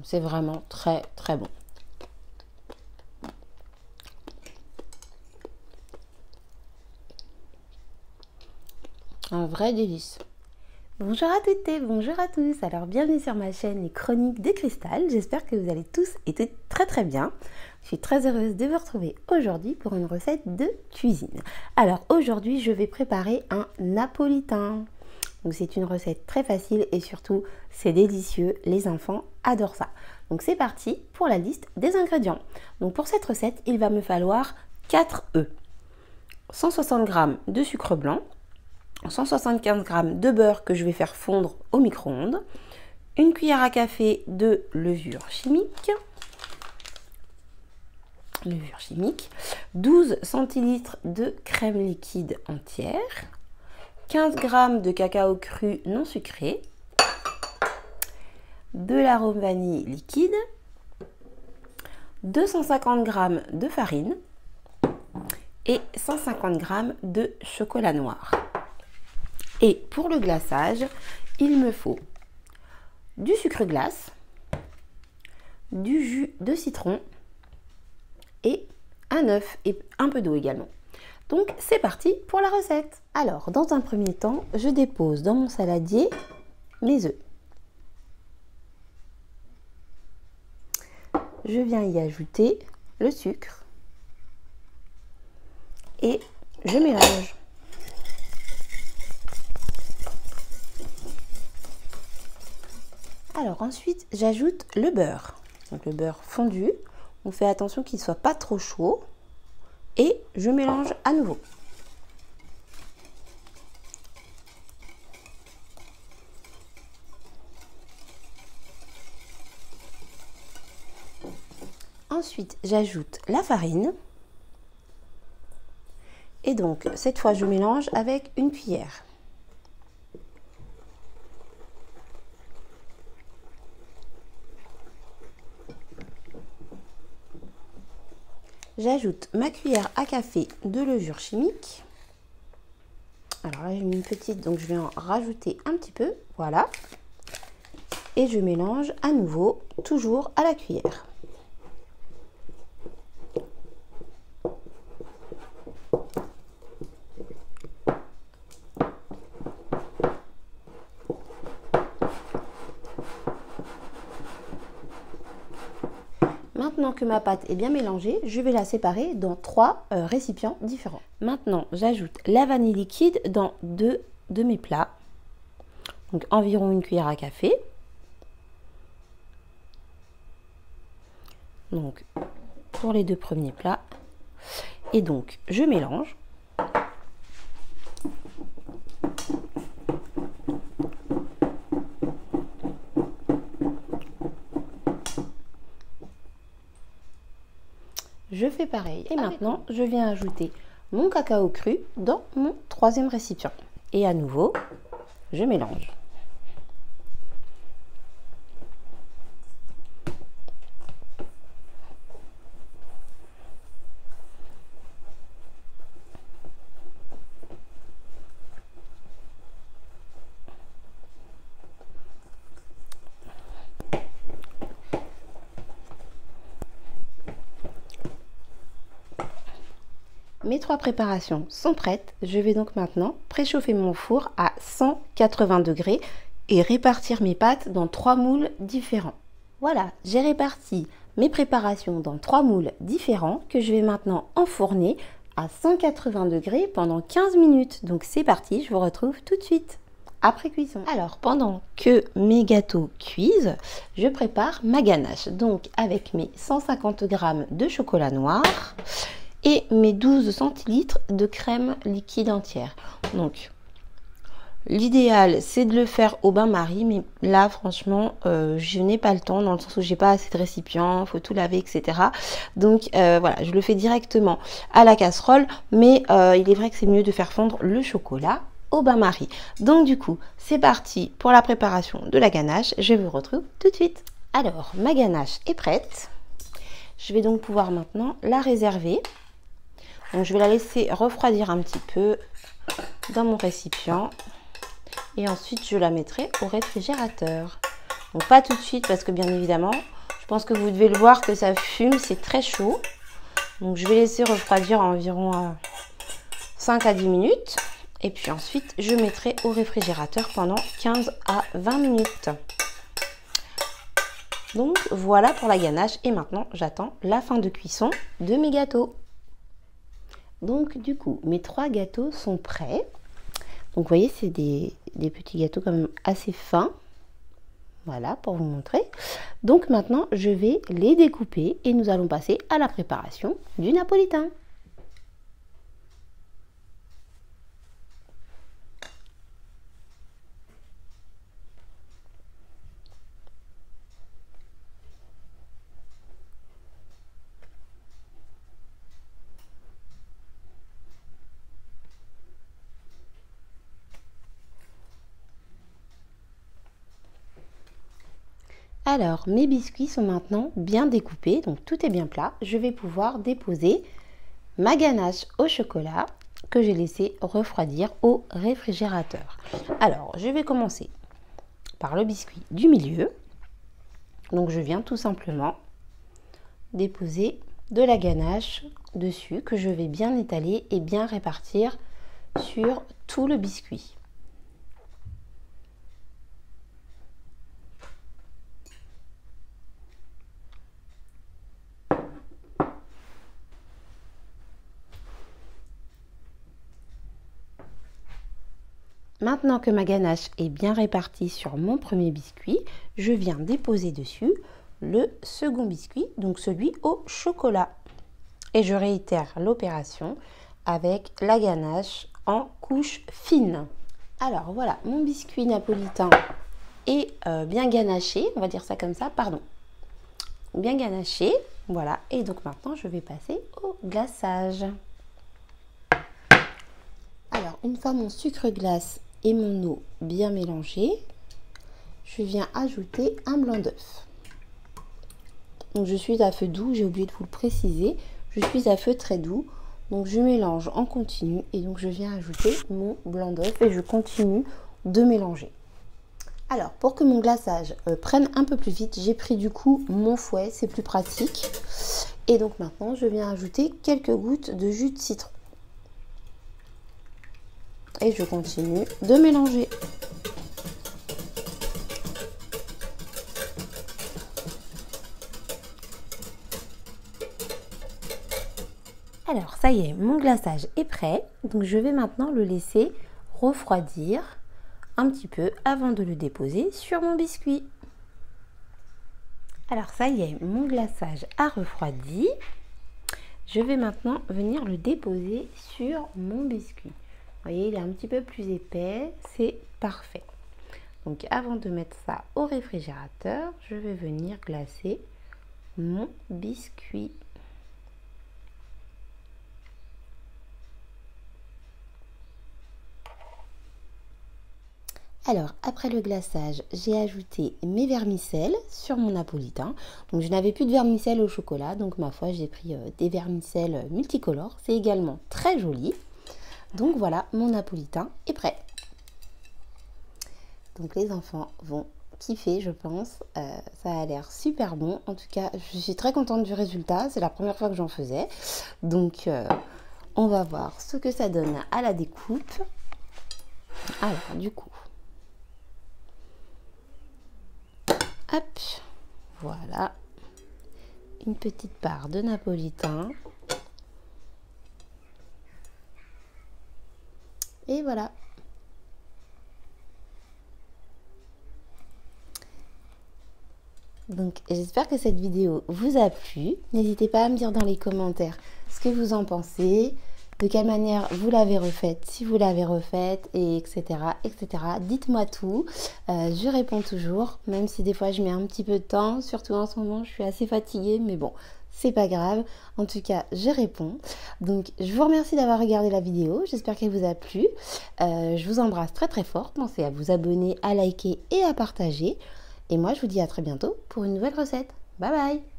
C'est vraiment très très bon. Un vrai délice. Bonjour à toutes et bonjour à tous. Alors bienvenue sur ma chaîne Les Chroniques de Cristal. J'espère que vous allez tous été très très bien. Je suis très heureuse de vous retrouver aujourd'hui pour une recette de cuisine. Alors aujourd'hui je vais préparer un napolitain. Donc c'est une recette très facile et surtout c'est délicieux. Les enfants adorent ça. Donc c'est parti pour la liste des ingrédients. Donc pour cette recette il va me falloir 4 œufs, 160 g de sucre blanc, 175 g de beurre que je vais faire fondre au micro-ondes, une cuillère à café de levure chimique, 12 centilitres de crème liquide entière, 15 g de cacao cru non sucré, de l'arôme vanille liquide, 250 g de farine et 150 g de chocolat noir. Et pour le glaçage, il me faut du sucre glace, du jus de citron et un œuf et un peu d'eau également. Donc c'est parti pour la recette. Alors dans un premier temps, je dépose dans mon saladier mes œufs. Je viens y ajouter le sucre et je mélange. Alors ensuite, j'ajoute le beurre. Donc le beurre fondu. On fait attention qu'il ne soit pas trop chaud. Et je mélange à nouveau. Ensuite, j'ajoute la farine. Et donc, cette fois, je mélange avec une cuillère. J'ajoute ma cuillère à café de levure chimique. Alors là, j'ai mis une petite, donc je vais en rajouter un petit peu. Voilà. Et je mélange à nouveau, toujours à la cuillère. Maintenant que ma pâte est bien mélangée, je vais la séparer dans 3 récipients différents. Maintenant, j'ajoute la vanille liquide dans 2 de mes plats. Donc environ une cuillère à café. Donc pour les 2 premiers plats. Et donc je mélange. Je fais pareil. Et maintenant, je viens ajouter mon cacao cru dans mon 3e récipient. Et à nouveau, je mélange. Mes 3 préparations sont prêtes. Je vais donc maintenant préchauffer mon four à 180 degrés et répartir mes pâtes dans 3 moules différents. Voilà, j'ai réparti mes préparations dans 3 moules différents que je vais maintenant enfourner à 180 degrés pendant 15 minutes. Donc c'est parti, je vous retrouve tout de suite après cuisson. Alors pendant que mes gâteaux cuisent, je prépare ma ganache. Donc avec mes 150 g de chocolat noir et mes 12 centilitres de crème liquide entière. Donc l'idéal c'est de le faire au bain-marie, mais là franchement je n'ai pas le temps, dans le sens où j'ai pas assez de récipients, faut tout laver, etc. Donc voilà, je le fais directement à la casserole, mais il est vrai que c'est mieux de faire fondre le chocolat au bain-marie. Donc du coup c'est parti pour la préparation de la ganache. Je vous retrouve tout de suite. Alors ma ganache est prête, je vais donc pouvoir maintenant la réserver. Donc je vais la laisser refroidir un petit peu dans mon récipient et ensuite je la mettrai au réfrigérateur. Donc pas tout de suite parce que bien évidemment, je pense que vous devez le voir que ça fume, c'est très chaud. Donc je vais laisser refroidir environ 5 à 10 minutes. Et puis ensuite, je mettrai au réfrigérateur pendant 15 à 20 minutes. Donc voilà pour la ganache. Et maintenant, j'attends la fin de cuisson de mes gâteaux. Donc du coup, mes 3 gâteaux sont prêts. Donc vous voyez, c'est des petits gâteaux quand même assez fins. Voilà, pour vous montrer. Donc maintenant, je vais les découper et nous allons passer à la préparation du napolitain. Alors, mes biscuits sont maintenant bien découpés, donc tout est bien plat. Je vais pouvoir déposer ma ganache au chocolat que j'ai laissé refroidir au réfrigérateur. Alors, je vais commencer par le biscuit du milieu. Donc, je viens tout simplement déposer de la ganache dessus que je vais bien étaler et bien répartir sur tout le biscuit. Maintenant que ma ganache est bien répartie sur mon premier biscuit, je viens déposer dessus le second biscuit, donc celui au chocolat. Et je réitère l'opération avec la ganache en couche fine. Alors voilà, mon biscuit napolitain est bien ganaché, on va dire ça comme ça, pardon. Bien ganaché, voilà. Et donc maintenant, je vais passer au glaçage. Alors, une fois mon sucre glace et mon eau bien mélangés, je viens ajouter un blanc d'œuf. Donc je suis à feu doux, j'ai oublié de vous le préciser, je suis à feu très doux, donc je mélange en continu et donc je viens ajouter mon blanc d'œuf et je continue de mélanger. Alors pour que mon glaçage prenne un peu plus vite, j'ai pris du coup mon fouet, c'est plus pratique. Et donc maintenant je viens ajouter quelques gouttes de jus de citron. Et je continue de mélanger. Alors ça y est, mon glaçage est prêt. Donc je vais maintenant le laisser refroidir un petit peu avant de le déposer sur mon biscuit. Alors ça y est, mon glaçage a refroidi. Je vais maintenant venir le déposer sur mon biscuit. Vous voyez, il est un petit peu plus épais, c'est parfait. Donc avant de mettre ça au réfrigérateur, je vais venir glacer mon biscuit. Alors après le glaçage, j'ai ajouté mes vermicelles sur mon napolitain. Donc je n'avais plus de vermicelles au chocolat, donc ma foi j'ai pris des vermicelles multicolores. C'est également très joli. Donc voilà, mon napolitain est prêt. Donc les enfants vont kiffer, je pense. Ça a l'air super bon. En tout cas, je suis très contente du résultat. C'est la première fois que j'en faisais. Donc on va voir ce que ça donne à la découpe. Alors du coup, hop, voilà. Une petite part de napolitain. Et voilà. Donc j'espère que cette vidéo vous a plu. N'hésitez pas à me dire dans les commentaires ce que vous en pensez, de quelle manière vous l'avez refaite, si vous l'avez refaite, et etc. etc. Dites-moi tout. Je réponds toujours, même si des fois je mets un petit peu de temps. Surtout en ce moment, je suis assez fatiguée, mais bon, c'est pas grave. En tout cas, je réponds. Donc, je vous remercie d'avoir regardé la vidéo. J'espère qu'elle vous a plu. Je vous embrasse très très fort. Pensez à vous abonner, à liker et à partager. Et moi, je vous dis à très bientôt pour une nouvelle recette. Bye bye!